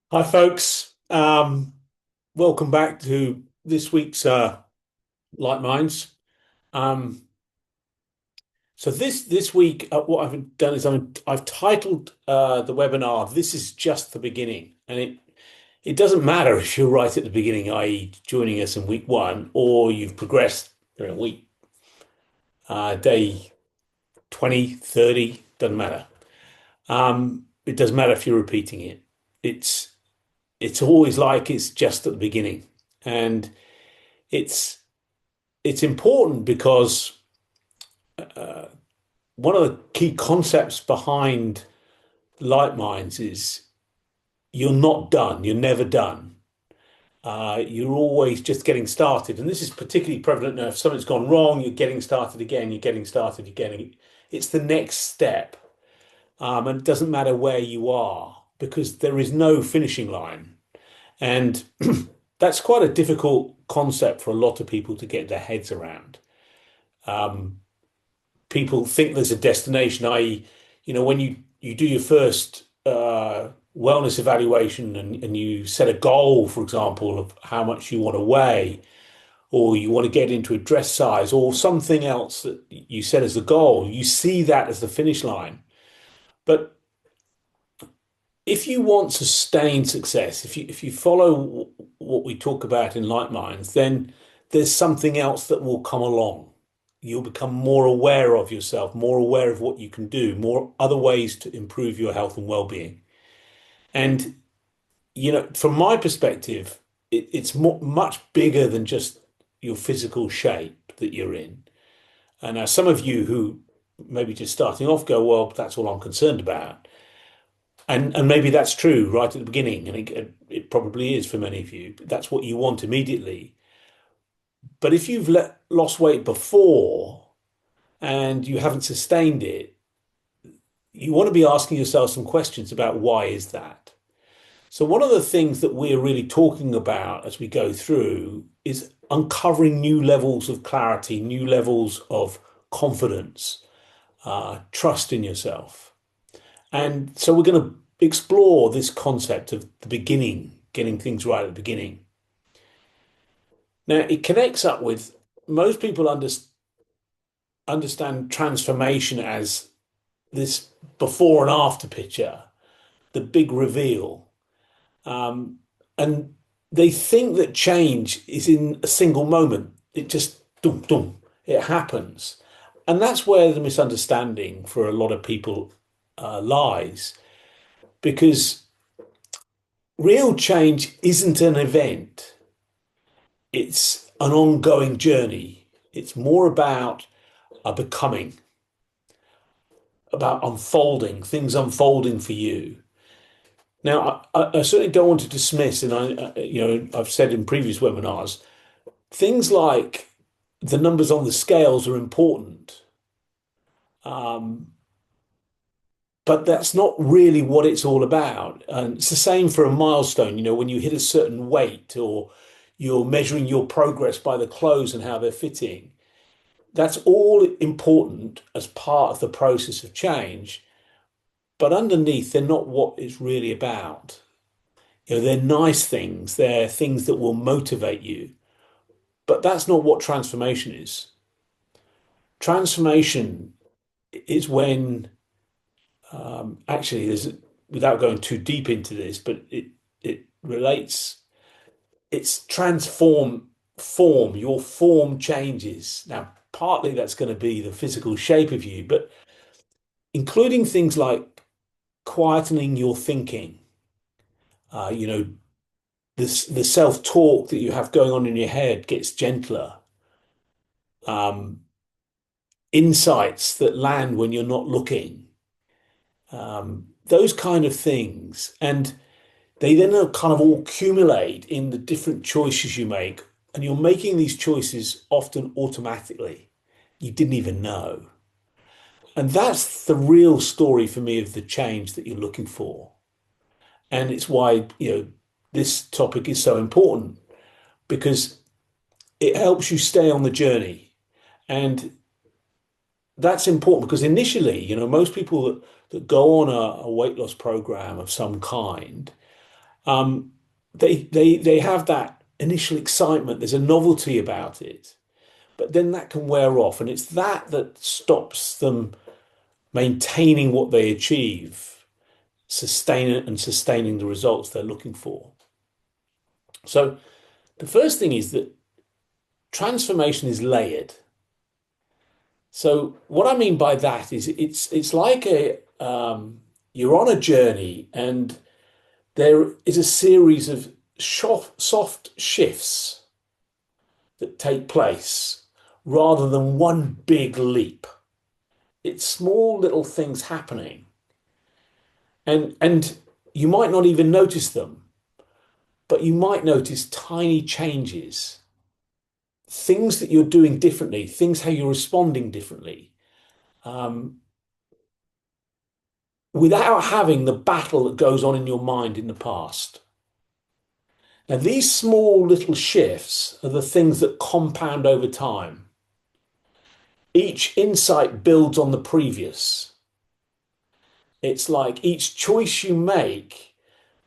Hi, folks. Welcome back to this week's Light Minds. Um, so this week, what I've done is I've titled the webinar "This is just the beginning," and it doesn't matter if you're right at the beginning, i.e., joining us in week one, or you've progressed during a week, day 20, 30, doesn't matter. It doesn't matter if you're repeating it. It's it's always like it's just at the beginning, and it's it's important because one of the key concepts behind light minds is you're not done, you're never done. You're always just getting started. And this is particularly prevalent now. If something's gone wrong, you're getting started again, you're getting started, you're getting it's the next step. And it doesn't matter where you are because there is no finishing line. And that's quite a difficult concept for a lot of people to get their heads around. Um, People think there's a destination, i.e., when you do your first wellness evaluation and you set a goal, for example, of how much you want to weigh, or you want to get into a dress size, or something else that you set as a goal, you see that as the finish line. But if you want sustained success, if you follow what we talk about in Light Minds, then there's something else that will come along. You'll become more aware of yourself, more aware of what you can do, more other ways to improve your health and well-being. And from my perspective, it's much bigger than just your physical shape that you're in. And now some of you who maybe just starting off go, well, that's all I'm concerned about. And maybe that's true right at the beginning, and it probably is for many of you. That's what you want immediately. But if you've lost weight before and you haven't sustained it, you want to be asking yourself some questions about why is that? So one of the things that we're really talking about as we go through is uncovering new levels of clarity, new levels of confidence, trust in yourself. And so we're going to explore this concept of the beginning, getting things right at the beginning. Now, it connects up with most people understand transformation as this before and after picture, the big reveal. Um, and they think that change is in a single moment. It just, dum, dum, it happens. And that's where the misunderstanding for a lot of people lies, because real change isn't an event. It's an ongoing journey. It's more about a becoming, about unfolding, things unfolding for you. Now, I certainly don't want to dismiss, and I've said in previous webinars, things like the numbers on the scales are important, um, but that's not really what it's all about. And it's the same for a milestone. When you hit a certain weight, or you're measuring your progress by the clothes and how they're fitting. That's all important as part of the process of change, but underneath, they're not what it's really about. They're nice things, they're things that will motivate you, but that's not what transformation is. Transformation is when, actually, without going too deep into this, but it relates, it's your form changes. Now, partly that's going to be the physical shape of you, but including things like quietening your thinking, uh, you know, the self-talk that you have going on in your head gets gentler. Um, Insights that land when you're not looking, those kind of things. And they then kind of all accumulate in the different choices you make. And you're making these choices often automatically. You didn't even know. And that's the real story for me of the change that you're looking for. And it's why, this topic is so important, because it helps you stay on the journey. And that's important because initially, most people that go on a weight loss program of some kind, Um, they have that initial excitement. There's a novelty about it, but then that can wear off, and it's that that stops them maintaining what they achieve, sustaining the results they're looking for. So the first thing is that transformation is layered. So what I mean by that is it's like a you're on a journey and there is a series of soft shifts that take place rather than one big leap. It's small little things happening, and you might not even notice them, but you might notice tiny changes, things that you're doing differently, things how you're responding differently, um, without having the battle that goes on in your mind in the past. Now, these small little shifts are the things that compound over time. Each insight builds on the previous. It's like each choice you make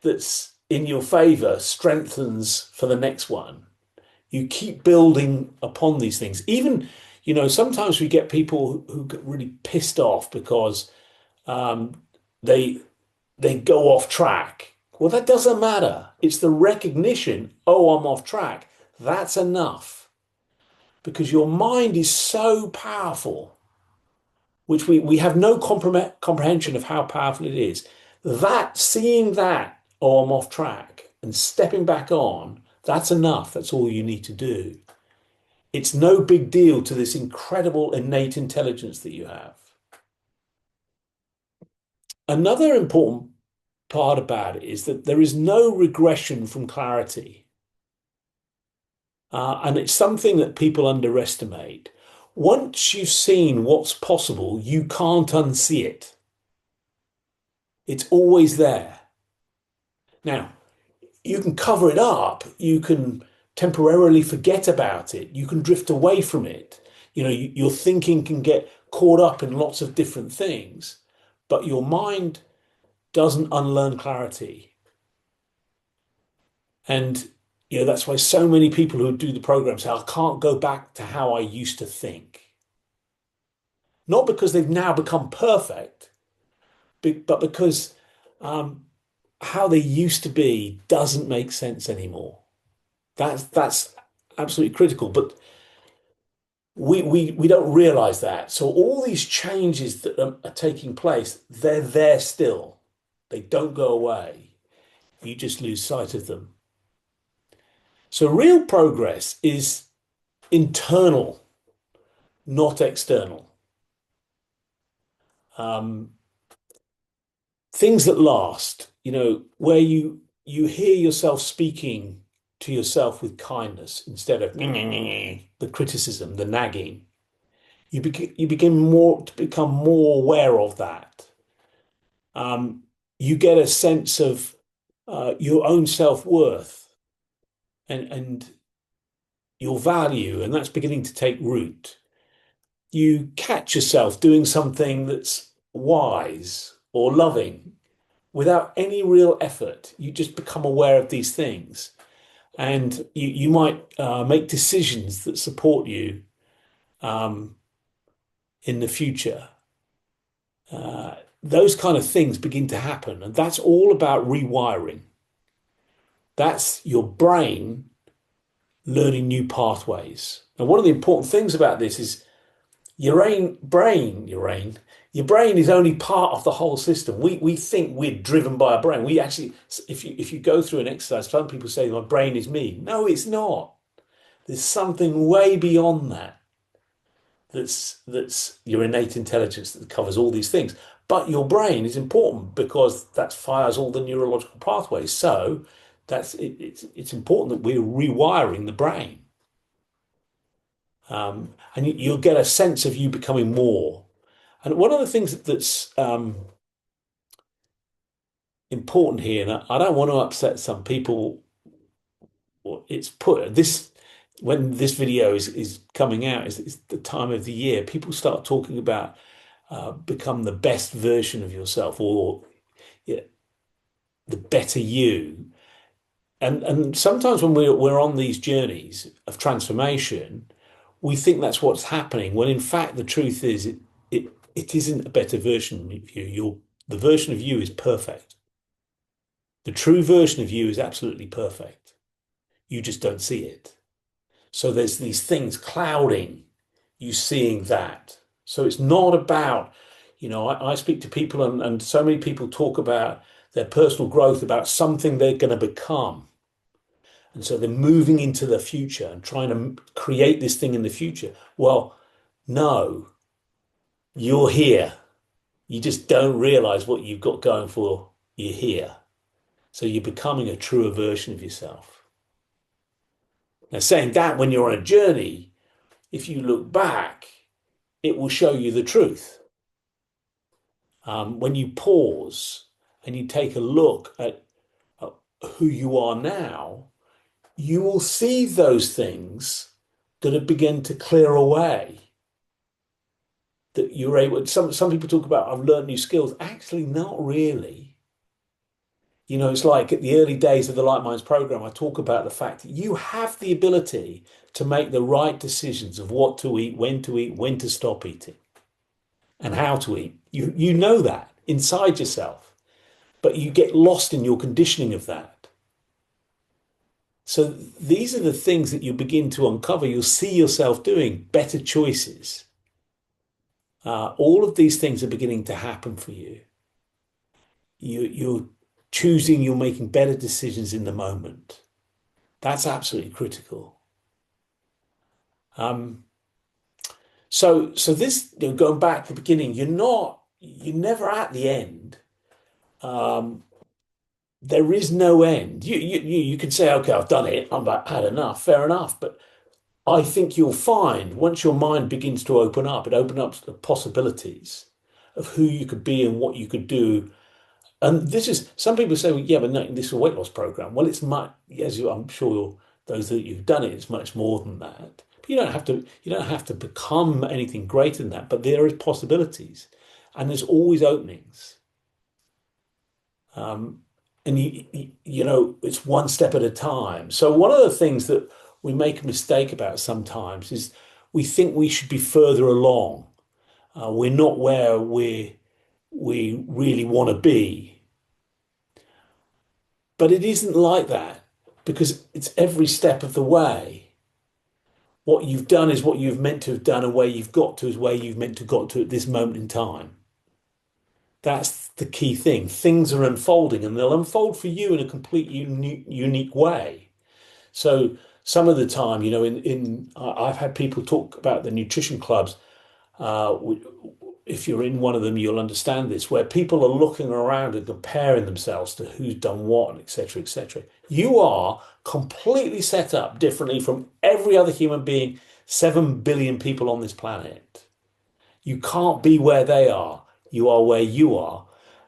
that's in your favor strengthens for the next one. You keep building upon these things. Even, sometimes we get people who get really pissed off because um, they they go off track. Well, that doesn't matter. It's the recognition, oh, I'm off track. That's enough because your mind is so powerful, which we have no comprehension of how powerful it is. That seeing that, oh, I'm off track and stepping back on, that's enough. That's all you need to do. It's no big deal to this incredible innate intelligence that you have. Another important part about it is that there is no regression from clarity. And it's something that people underestimate. Once you've seen what's possible, you can't unsee it. It's always there. Now, you can cover it up, you can temporarily forget about it, you can drift away from it. Your thinking can get caught up in lots of different things, but your mind doesn't unlearn clarity. And that's why so many people who do the program say, I can't go back to how I used to think. Not because they've now become perfect, but because um, how they used to be doesn't make sense anymore. That's absolutely critical. But we don't realize that. So all these changes that are taking place, they're there still. They don't go away. You just lose sight of them. So real progress is internal, not external. Um, Things that last, where you hear yourself speaking to yourself with kindness instead of the criticism, the nagging. You begin more to become more aware of that. Um, you get a sense of your own self-worth and your value, and that's beginning to take root. You catch yourself doing something that's wise or loving without any real effort. You just become aware of these things. And you might make decisions that support you um, in the future. Those kind of things begin to happen. And that's all about rewiring. That's your brain learning new pathways. And one of the important things about this is your brain is only part of the whole system. We think we're driven by our brain. We actually, if you go through an exercise, some people say my brain is me. No, it's not. There's something way beyond that. That's your innate intelligence that covers all these things. But your brain is important because that fires all the neurological pathways. So that's it, it's important that we're rewiring the brain. And you'll get a sense of you becoming more. And one of the things that's important here, and I don't want to upset some people, it's put this when this video is coming out, is the time of the year people start talking about become the best version of yourself or yeah, the better you. And sometimes when we're on these journeys of transformation, we think that's what's happening, when in fact the truth is it isn't a better version of you. The version of you is perfect. The true version of you is absolutely perfect. You just don't see it. So there's these things clouding you seeing that. So it's not about, I speak to people and so many people talk about their personal growth, about something they're going to become. And so they're moving into the future and trying to create this thing in the future. Well, no, you're here. You just don't realize what you've got going for you here. So you're becoming a truer version of yourself. Now, saying that, when you're on a journey, if you look back, it will show you the truth. When you pause and you take a look at who you are now, you will see those things that have begun to clear away. That you're able. Some people talk about, I've learned new skills. Actually, not really. It's like at the early days of the Light Minds program, I talk about the fact that you have the ability to make the right decisions of what to eat, when to stop eating, and how to eat. You know that inside yourself, but you get lost in your conditioning of that. So these are the things that you begin to uncover. You'll see yourself doing better choices. All of these things are beginning to happen for you. You're choosing, you're making better decisions in the moment. That's absolutely critical. Um, so this, going back to the beginning, you're never at the end. Um, there is no end. You can say, okay, I've done it. Had enough. Fair enough. But I think you'll find once your mind begins to open up, it opens up the possibilities of who you could be and what you could do. And this is, some people say, well, yeah, but no, this is a weight loss program. Well, it's much, I'm sure those that you've done it, it's much more than that. But you don't have to become anything greater than that. But there is possibilities, and there's always openings. Um, and it's one step at a time. So one of the things that we make a mistake about sometimes is we think we should be further along. We're not where we really want to be. But it isn't like that, because it's every step of the way. What you've done is what you've meant to have done, and where you've got to is where you've meant to got to at this moment in time. That's the key thing. Things are unfolding, and they'll unfold for you in a complete unique way. So some of the time, I've had people talk about the nutrition clubs. Uh, if you're in one of them, you'll understand this, where people are looking around and comparing themselves to who's done what, et cetera, et cetera. You are completely set up differently from every other human being, 7 billion people on this planet. You can't be where they are. You are where you are,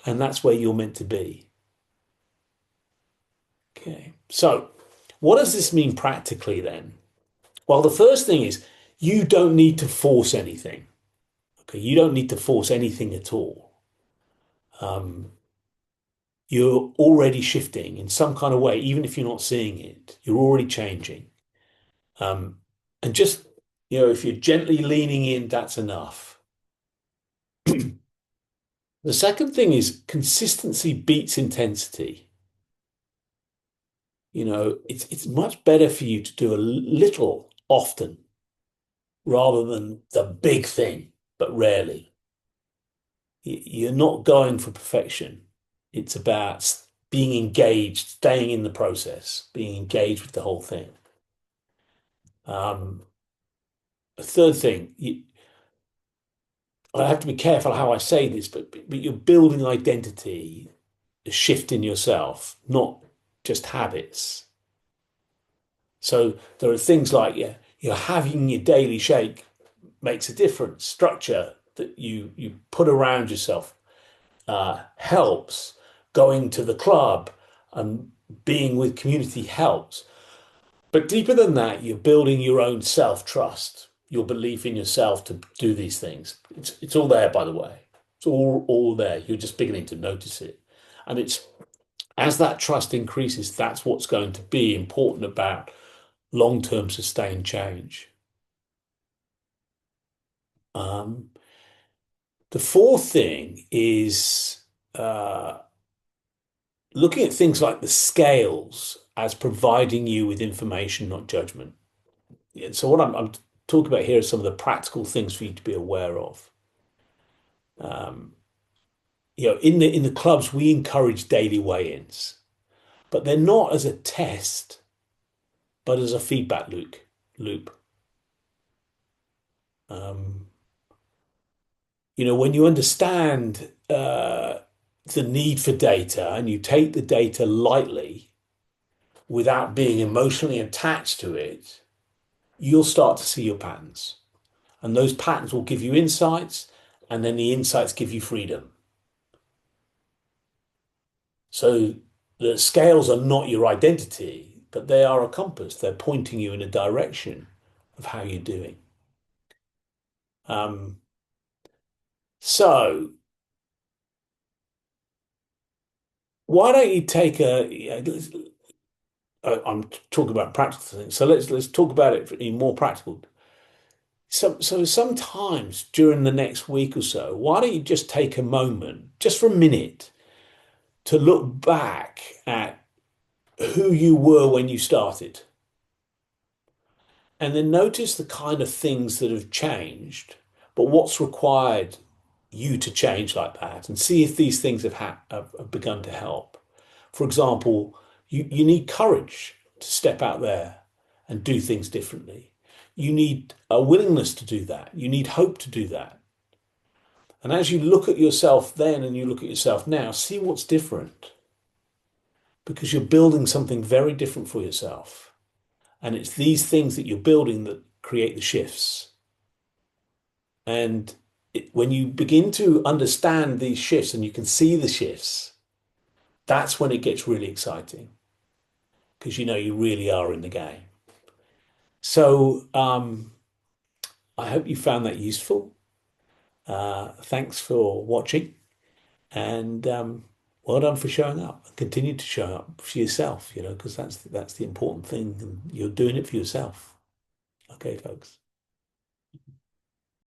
and that's where you're meant to be. Okay. So, what does this mean practically then? Well, the first thing is you don't need to force anything. Okay. You don't need to force anything at all. Um, you're already shifting in some kind of way, even if you're not seeing it. You're already changing. Um, and just, if you're gently leaning in, that's enough. The second thing is consistency beats intensity. It's much better for you to do a little often rather than the big thing, but rarely. You're not going for perfection. It's about being engaged, staying in the process, being engaged with the whole thing. Um, a third thing, I have to be careful how I say this, but you're building identity, a shift in yourself, not just habits. So there are things like, you're having your daily shake makes a difference. Structure that you put around yourself helps. Going to the club and being with community helps. But deeper than that, you're building your own self-trust, your belief in yourself to do these things. It's all there, by the way. It's all there. You're just beginning to notice it. And As that trust increases, that's what's going to be important about long-term sustained change. Um, the fourth thing is looking at things like the scales as providing you with information, not judgment. Yeah, so what I'm talking about here are some of the practical things for you to be aware of. Um, in the clubs, we encourage daily weigh-ins, but they're not as a test, but as a feedback loop. Um, when you understand the need for data and you take the data lightly without being emotionally attached to it, you'll start to see your patterns. And those patterns will give you insights, and then the insights give you freedom. So the scales are not your identity, but they are a compass. They're pointing you in a direction of how you're doing. Um, so why don't you take I'm talking about practical things. So let's talk about it in more practical. So sometimes during the next week or so, why don't you just take a moment, just for a minute, to look back at who you were when you started, and then notice the kind of things that have changed, but what's required you to change like that, and see if these things have begun to help. For example, you need courage to step out there and do things differently. You need a willingness to do that. You need hope to do that. And as you look at yourself then and you look at yourself now, see what's different because you're building something very different for yourself. And it's these things that you're building that create the shifts. And when you begin to understand these shifts and you can see the shifts, that's when it gets really exciting because you really are in the game. So I hope you found that useful. Thanks for watching and well done for showing up. Continue to show up for yourself, because that's the important thing. And you're doing it for yourself. Okay, folks.